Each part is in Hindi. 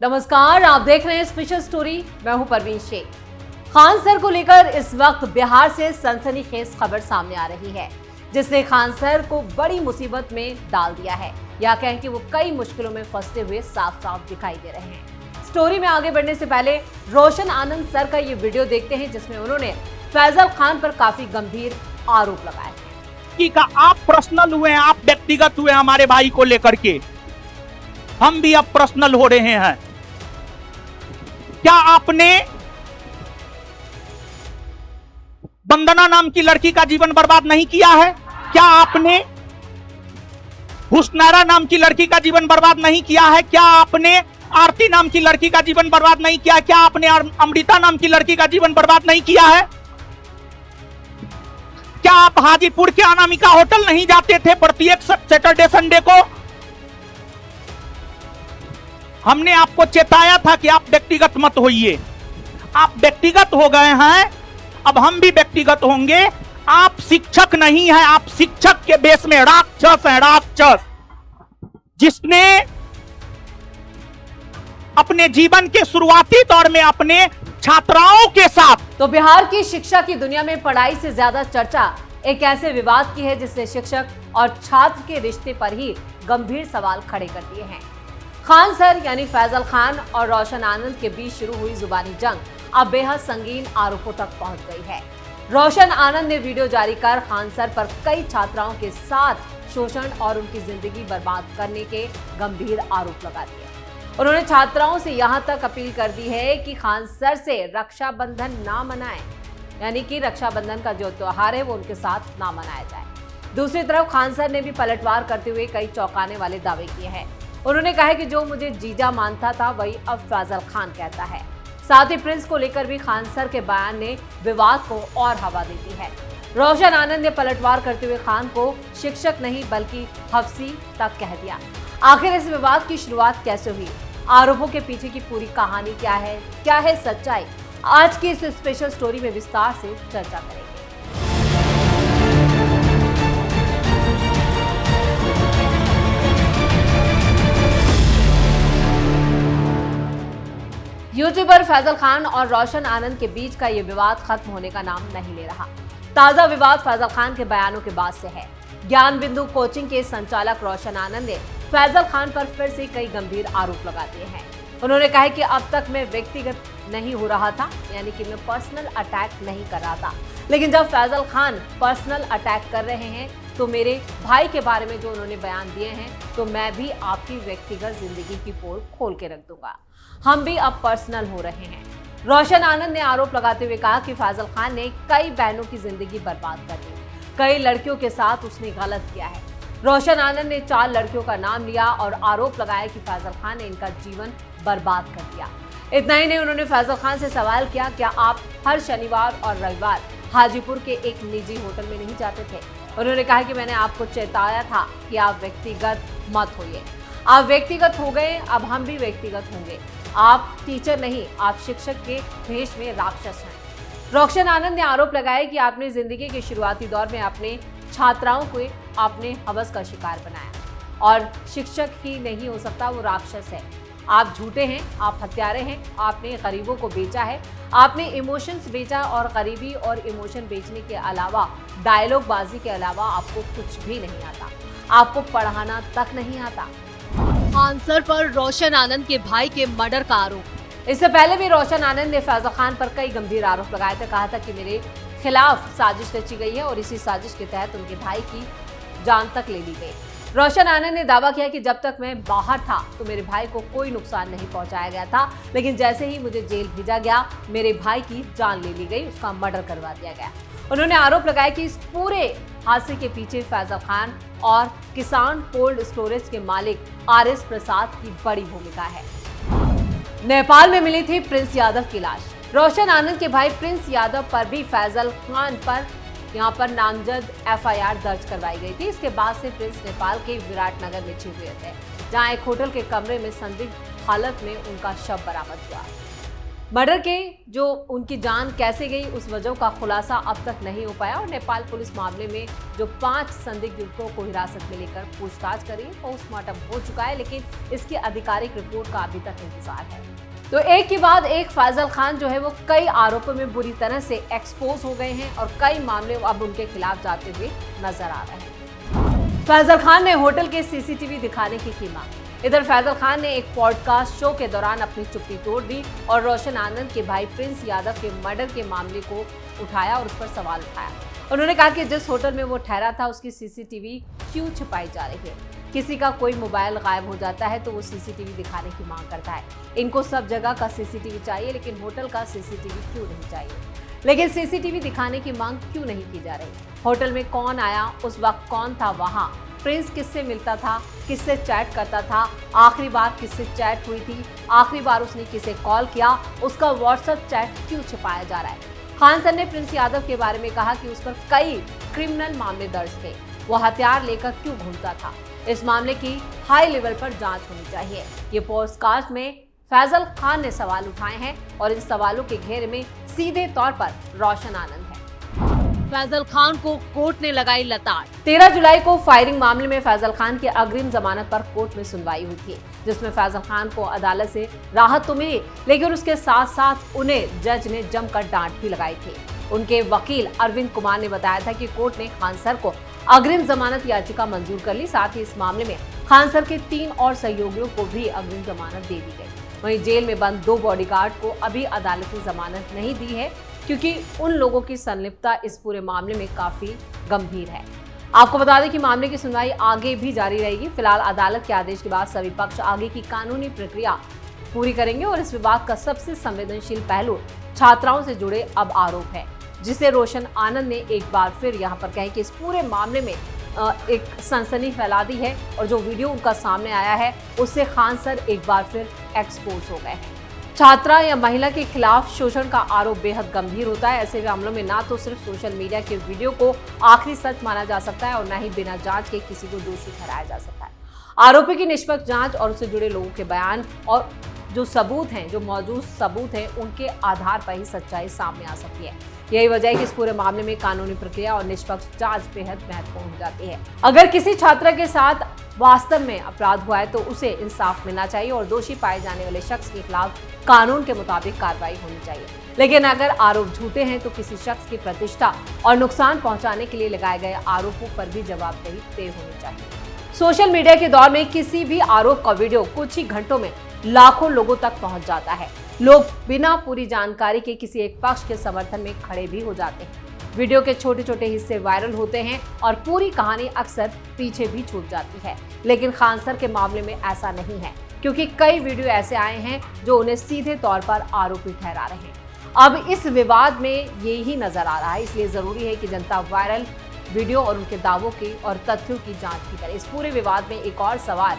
नमस्कार, आप देख रहे हैं स्पेशल स्टोरी। मैं हूं परवीन शेख। खान सर को लेकर इस वक्त बिहार से सनसनीखेज खबर सामने आ रही है, जिसने खान सर को बड़ी मुसीबत में डाल दिया है, या कहें कि वो कई मुश्किलों में फंसते हुए साफ साफ दिखाई दे रहे हैं। स्टोरी में आगे बढ़ने से पहले रोशन आनंद सर का ये वीडियो देखते हैं, जिसमें उन्होंने फैजल खान पर काफी गंभीर आरोप लगाए हैं। आप पर्सनल हुए हैं, आप व्यक्तिगत हुए हमारे भाई को लेकर के, हम भी अब पर्सनल हो रहे हैं। क्या आपने वंदना नाम की लड़की का जीवन बर्बाद नहीं किया है? क्या आपने हुस्नैरा नाम की लड़की का जीवन बर्बाद नहीं किया है? क्या आपने आरती नाम की लड़की का जीवन बर्बाद नहीं किया? क्या आपने अमृता नाम की लड़की का जीवन बर्बाद नहीं किया है? क्या आप हाजीपुर के अनामिका होटल नहीं जाते थे प्रत्येक सैटरडे संडे को? हमने आपको चेताया था कि आप व्यक्तिगत मत होइए। आप व्यक्तिगत हो गए हैं, अब हम भी व्यक्तिगत होंगे। आप शिक्षक नहीं हैं, आप शिक्षक के बेस में राक्षस हैं, राक्षस, जिसने अपने जीवन के शुरुआती दौर में अपने छात्राओं के साथ। तो बिहार की शिक्षा की दुनिया में पढ़ाई से ज्यादा चर्चा एक ऐसे विवाद की है, जिसने शिक्षक और छात्र के रिश्ते पर ही गंभीर सवाल खड़े कर दिए हैं। खान सर यानी फैजल खान और रोशन आनंद के बीच शुरू हुई जुबानी जंग अब बेहद संगीन आरोपों तक पहुंच गई है। रोशन आनंद ने वीडियो जारी कर खान सर पर कई छात्राओं के साथ शोषण और उनकी जिंदगी बर्बाद करने के गंभीर आरोप लगा दिए। उन्होंने छात्राओं से यहां तक अपील कर दी है कि खान सर से रक्षाबंधन ना मनाएं, यानी कि रक्षाबंधन का जो त्योहार है वो उनके साथ ना मनाया जाए। दूसरी तरफ खान सर ने भी पलटवार करते हुए कई चौंकाने वाले दावे किए हैं। उन्होंने कहा कि जो मुझे जीजा मानता था वही अब फैजल खान कहता है। साथ ही प्रिंस को लेकर भी खान सर के बयान ने विवाद को और हवा दे दी है। रोशन आनंद ने पलटवार करते हुए खान को शिक्षक नहीं बल्कि हफ्सी तक कह दिया। आखिर इस विवाद की शुरुआत कैसे हुई, आरोपों के पीछे की पूरी कहानी क्या है सच्चाई, आज की इस स्पेशल स्टोरी में विस्तार से चर्चा करेंगे। यूट्यूबर फैजल खान और रोशन आनंद के बीच का ये विवाद खत्म होने का नाम नहीं ले रहा। ताजा विवाद फैजल खान के बयानों के बाद से है। ज्ञान बिंदु कोचिंग के संचालक रोशन आनंद ने फैजल खान पर फिर से कई गंभीर आरोप लगा दिए हैं। उन्होंने कहा कि अब तक मैं व्यक्तिगत नहीं हो रहा था, यानी कि मैं पर्सनल अटैक नहीं कर रहा था, लेकिन जब फैजल खान पर्सनल अटैक कर रहे हैं तो मेरे भाई के बारे में जो उन्होंने बयान दिए हैं, तो मैं भी आपकी व्यक्तिगत जिंदगी की पोल खोल के रख दूंगा। हम भी अब पर्सनल हो रहे हैं। रोशन आनंद ने आरोप लगाते हुए कहा कि फैजल खान ने कई बहनों की जिंदगी बर्बाद कर दी, कई लड़कियों के साथ उसने गलत किया है। रोशन आनंद ने 4 लड़कियों का नाम लिया और आरोप लगाया कि फैजल खान ने इनका जीवन बर्बाद कर दिया। इतना ही नहीं, उन्होंने फैजल खान से सवाल किया, क्या आप हर शनिवार और रविवार हाजीपुर के एक निजी होटल में नहीं जाते थे? उन्होंने कहा कि मैंने आपको चेताया था कि आप व्यक्तिगत मत होइए। आप व्यक्तिगत हो गए, अब हम भी व्यक्तिगत होंगे। आप टीचर नहीं, आप शिक्षक के भेष में राक्षस हैं। रोशन आनंद ने आरोप लगाया कि आपने जिंदगी के शुरुआती दौर में अपने छात्राओं को आपने हवस का शिकार बनाया, और शिक्षक ही नहीं हो सकता, वो राक्षस है। आप झूठे हैं, आप हत्यारे हैं, आपने गरीबों को बेचा है, आपने इमोशंस बेचा, और गरीबी और इमोशन बेचने के अलावा, डायलॉग बाजी के अलावा आपको कुछ भी नहीं आता, आपको पढ़ाना तक नहीं आता। खान सर पर रोशन आनंद के भाई के मर्डर का आरोप। इससे पहले भी रोशन आनंद ने फैजल खान पर कई गंभीर आरोप लगाए थे। कहा था कि मेरे खिलाफ साजिश रची गई है और इसी साजिश के तहत उनके भाई की जान तक ले ली गई। रोशन आनंद ने दावा किया कि जब तक मैं बाहर था तो मेरे भाई को कोई नुकसान नहीं पहुंचाया गया था, लेकिन जैसे ही मुझे जेल भेजा गया मेरे भाई की जान ले ली गई, उसका मर्डर करवा दिया गया। उन्होंने आरोप लगाया कि इस पूरे हादसे के पीछे फैजल खान और किसान कोल्ड स्टोरेज के मालिक आर.एस. प्रसाद की बड़ी भूमिका है। नेपाल में मिली थी प्रिंस यादव की लाश। रोशन आनंद के भाई प्रिंस यादव पर भी फैजल खान पर यहां पर नामजद एफआईआर दर्ज करवाई गई थी। इसके बाद से प्रिंस नेपाल के विराटनगर में छिप हुए थे, जहां एक होटल के कमरे में संदिग्ध हालत में उनका शव बरामद हुआ। मर्डर के जो उनकी जान कैसे गई उस वजह का खुलासा अब तक नहीं हो पाया और नेपाल पुलिस मामले में जो 5 संदिग्ध युवकों को हिरासत में लेकर पूछताछ करी, पोस्टमार्टम हो चुका है, लेकिन इसकी आधिकारिक रिपोर्ट का अभी तक इंतजार है। तो एक के बाद एक फैजल खान जो है वो कई आरोपों में बुरी तरह से एक्सपोज हो गए हैं और कई मामले अब उनके खिलाफ जाते हुए नजर आ रहे हैं। फैजल खान ने होटल के सीसीटीवी दिखाने की मांग। इधर फैजल खान ने एक पॉडकास्ट शो के दौरान अपनी चुप्पी तोड़ दी और रोशन आनंद के भाई प्रिंस यादव के मर्डर के मामले को उठाया और उस पर सवाल उठाया। उन्होंने कहा कि जिस होटल में वो ठहरा था उसकी सीसीटीवी क्यों छिपाई जा रही है। किसी का कोई मोबाइल गायब हो जाता है तो वो सीसीटीवी दिखाने की मांग करता है। इनको सब जगह का सीसीटीवी चाहिए, लेकिन होटल का सीसीटीवी क्यों नहीं चाहिए। लेकिन सीसीटीवी दिखाने की मांग क्यों नहीं की जा रही। होटल में कौन आया, उस वक्त कौन था वहां, प्रिंस किससे मिलता था, किससे चैट करता था, आखिरी बार किससे चैट हुई थी, आखिरी बार उसने किसे कॉल किया, उसका व्हाट्सएप चैट क्यों छिपाया जा रहा है। खान सर ने प्रिंस यादव के बारे में कहा कि उस पर कई क्रिमिनल मामले दर्ज थे, वो हथियार लेकर क्यों घूमता था। इस मामले की हाई लेवल पर जांच होनी चाहिए। ये पॉडकास्ट में फैजल खान ने सवाल उठाए हैं और इन सवालों के घेरे में सीधे तौर पर रोशन आनंद है। फैजल खान को कोर्ट ने लगाई लताड़। 13 जुलाई को फायरिंग मामले में फैजल खान की अग्रिम जमानत पर कोर्ट में सुनवाई हुई थी, जिसमें फैजल खान को अदालत से राहत तो मिली, लेकिन उसके साथ साथ उन्हें जज ने जमकर डांट भी लगाई थी। उनके वकील अरविंद कुमार ने बताया था कि कोर्ट ने खान सर को अग्रिम जमानत याचिका मंजूर कर ली। साथ ही इस मामले में खान सर के 3 और सहयोगियों को भी अग्रिम जमानत दे दी गई। वहीं जेल में बंद 2 बॉडीगार्ड को अभी अदालत ने जमानत नहीं दी है, क्योंकि उन लोगों की संलिप्तता इस पूरे मामले में काफी गंभीर है। आपको बता दें कि मामले की सुनवाई आगे भी जारी रहेगी। फिलहाल अदालत के आदेश के बाद सभी पक्ष आगे की कानूनी प्रक्रिया पूरी करेंगे और इस विवाद का सबसे संवेदनशील पहलू छात्राओं से जुड़े अब आरोप है, जिसे रोशन आनंद ने एक बार फिर यहाँ पर कहे कि इस पूरे मामले में एक सनसनी फैला दी है और जो वीडियो उनका सामने आया है उससे खान सर एक बार फिर एक्सपोज हो गए हैं। छात्रा या महिला के खिलाफ शोषण का आरोप बेहद गंभीर होता है। ऐसे मामलों में ना तो सिर्फ सोशल मीडिया के वीडियो को आखिरी सच माना जा सकता है और न ही बिना जांच के किसी को दोषी ठहराया जा सकता है। आरोपी की निष्पक्ष जांच और उससे जुड़े लोगों के बयान और जो सबूत हैं, जो मौजूद सबूत हैं, उनके आधार पर ही सच्चाई सामने आ सकती है। यही वजह है कि इस पूरे मामले में कानूनी प्रक्रिया और निष्पक्ष जांच बेहद महत्वपूर्ण हो जाती है। अगर किसी छात्रा के साथ वास्तव में अपराध हुआ है तो उसे इंसाफ मिलना चाहिए और दोषी पाए जाने वाले शख्स के खिलाफ कानून के मुताबिक कार्रवाई होनी चाहिए। लेकिन अगर आरोप झूठे हैं तो किसी शख्स की प्रतिष्ठा और नुकसान पहुंचाने के लिए लगाए गए आरोपों पर भी जवाबदेही तय होनी चाहिए। सोशल मीडिया के दौर में किसी भी आरोप का वीडियो कुछ ही घंटों में लाखों लोगों तक पहुंच जाता है। लोग बिना पूरी जानकारी के किसी एक पक्ष के समर्थन में खड़े भी हो जाते हैं। वीडियो के छोटे छोटे हिस्से वायरल होते हैं और पूरी कहानी अक्सर पीछे भी छूट जाती है। लेकिन खान सर के मामले में ऐसा नहीं है, क्योंकि कई वीडियो ऐसे आए हैं जो उन्हें सीधे तौर पर आरोपी ठहरा रहे हैं। अब इस विवाद में ये ही नजर आ रहा है, इसलिए जरूरी है कि जनता वायरल वीडियो और उनके दावों की और तथ्यों की जांच भी करे। इस पूरे विवाद में एक और सवाल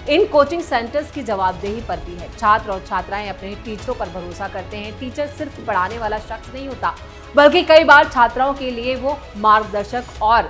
इन कोचिंग सेंटर्स की जवाबदेही पर भी है। छात्र और छात्राएं अपने टीचरों पर भरोसा करते हैं। टीचर सिर्फ पढ़ाने वाला शख्स नहीं होता, बल्कि कई बार छात्राओं के लिए वो मार्गदर्शक और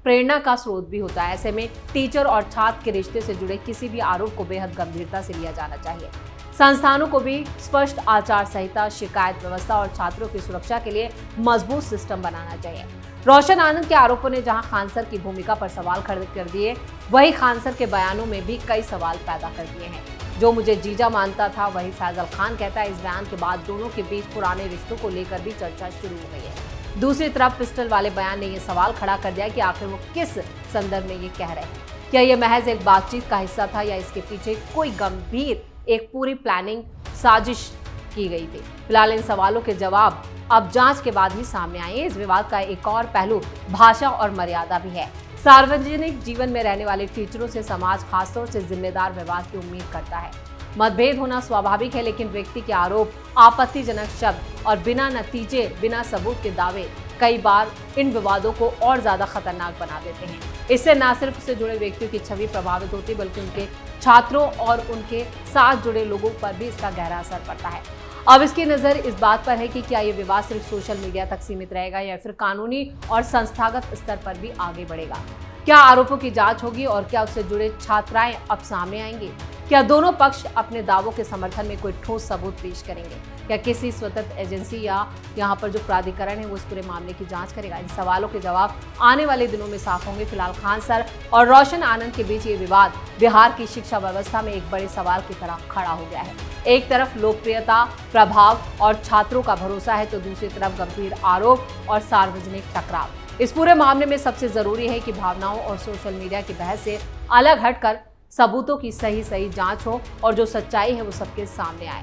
प्रेरणा का स्रोत भी होता है। ऐसे में टीचर और छात्र के रिश्ते से जुड़े किसी भी आरोप को बेहद गंभीरता से लिया जाना चाहिए। संस्थानों को भी स्पष्ट आचार संहिता, शिकायत व्यवस्था और छात्रों की सुरक्षा के लिए मजबूत सिस्टम बनाना चाहिए। रोशन आनंद के आरोपों ने जहां खान सर की भूमिका पर सवाल खड़े कर दिए, वहीं खान सर के बयानों में भी कई सवाल पैदा कर दिए हैं। जो मुझे जीजा मानता था, वही फैजल खान कहता है। इस बयान के बाद दोनों के बीच पुराने रिश्तों को लेकर भी चर्चा शुरू हो गई है। दूसरी तरफ पिस्टल वाले बयान ने यह सवाल खड़ा कर दिया कि आखिर वो किस संदर्भ में ये कह रहे हैं। क्या ये महज एक बातचीत का हिस्सा था या इसके पीछे कोई गंभीर एक पूरी प्लानिंग साजिश की गई थी। फिलहाल इन सवालों के जवाब अब जांच के बाद ही सामने आए। इस विवाद का एक और पहलू भाषा और मर्यादा भी है। सार्वजनिक जीवन में रहने वाले टीचरों से समाज खासतौर से जिम्मेदार व्यवहार की उम्मीद करता है। मतभेद होना स्वाभाविक है, लेकिन व्यक्ति के आरोप, आपत्तिजनक शब्द और बिना नतीजे, बिना सबूत के दावे कई बार इन विवादों को और ज्यादा खतरनाक बना देते हैं। इससे न सिर्फ उससे जुड़े व्यक्तियों की छवि प्रभावित होती, बल्कि उनके छात्रों और उनके साथ जुड़े लोगों पर भी इसका गहरा असर पड़ता है। अब इसकी नज़र इस बात पर है कि क्या ये विवाद सिर्फ सोशल मीडिया तक सीमित रहेगा या फिर कानूनी और संस्थागत स्तर पर भी आगे बढ़ेगा। क्या आरोपों की जांच होगी और क्या उससे जुड़े छात्राएं अब सामने आएंगी? क्या दोनों पक्ष अपने दावों के समर्थन में कोई ठोस सबूत पेश करेंगे? क्या किसी स्वतंत्र एजेंसी या यहाँ पर जो प्राधिकरण है वो इस पूरे मामले की जांच करेगा? इन सवालों के जवाब आने वाले दिनों में साफ होंगे। फिलहाल खान सर और रोशन आनंद के बीच ये विवाद बिहार की शिक्षा व्यवस्था में एक बड़े सवाल की तरह खड़ा हो गया है। एक तरफ लोकप्रियता, प्रभाव और छात्रों का भरोसा है, तो दूसरी तरफ गंभीर आरोप और सार्वजनिक टकराव। इस पूरे मामले में सबसे जरूरी है कि भावनाओं और सोशल मीडिया की बहस से अलग हटकर सबूतों की सही जांच हो और जो सच्चाई है वो सबके सामने आए,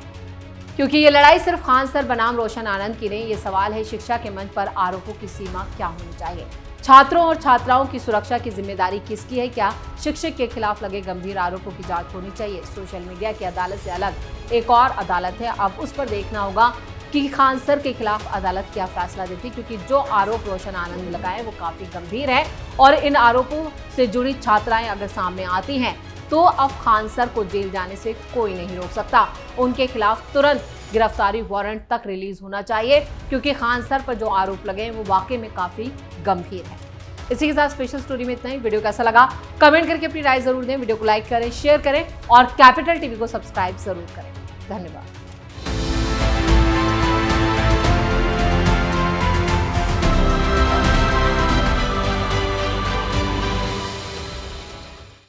क्योंकि ये लड़ाई सिर्फ खान सर बनाम रोशन आनंद की नहीं। ये सवाल है शिक्षा के मंच पर आरोपों की सीमा क्या होनी चाहिए, छात्रों और छात्राओं की सुरक्षा की जिम्मेदारी किसकी है, क्या शिक्षक के खिलाफ लगे गंभीर आरोपों की जांच होनी चाहिए। सोशल मीडिया की अदालत से अलग एक और अदालत है, अब उस पर देखना होगा कि खान सर के खिलाफ अदालत क्या फैसला देती, क्योंकि जो आरोप रोशन आनंद ने लगाए वो काफी गंभीर है और इन आरोपों से जुड़ी छात्राएं अगर सामने आती हैं तो अब खान सर को जेल जाने से कोई नहीं रोक सकता। उनके खिलाफ तुरंत गिरफ्तारी वारंट तक रिलीज होना चाहिए, क्योंकि खान सर पर जो आरोप लगे हैं वो वाकई में काफी गंभीर है। इसी के साथ स्पेशल स्टोरी में इतना ही। वीडियो कैसा लगा कमेंट करके अपनी राय जरूर दें, वीडियो को लाइक करें, शेयर करें और कैपिटल टीवी को सब्सक्राइब जरूर करें। धन्यवाद।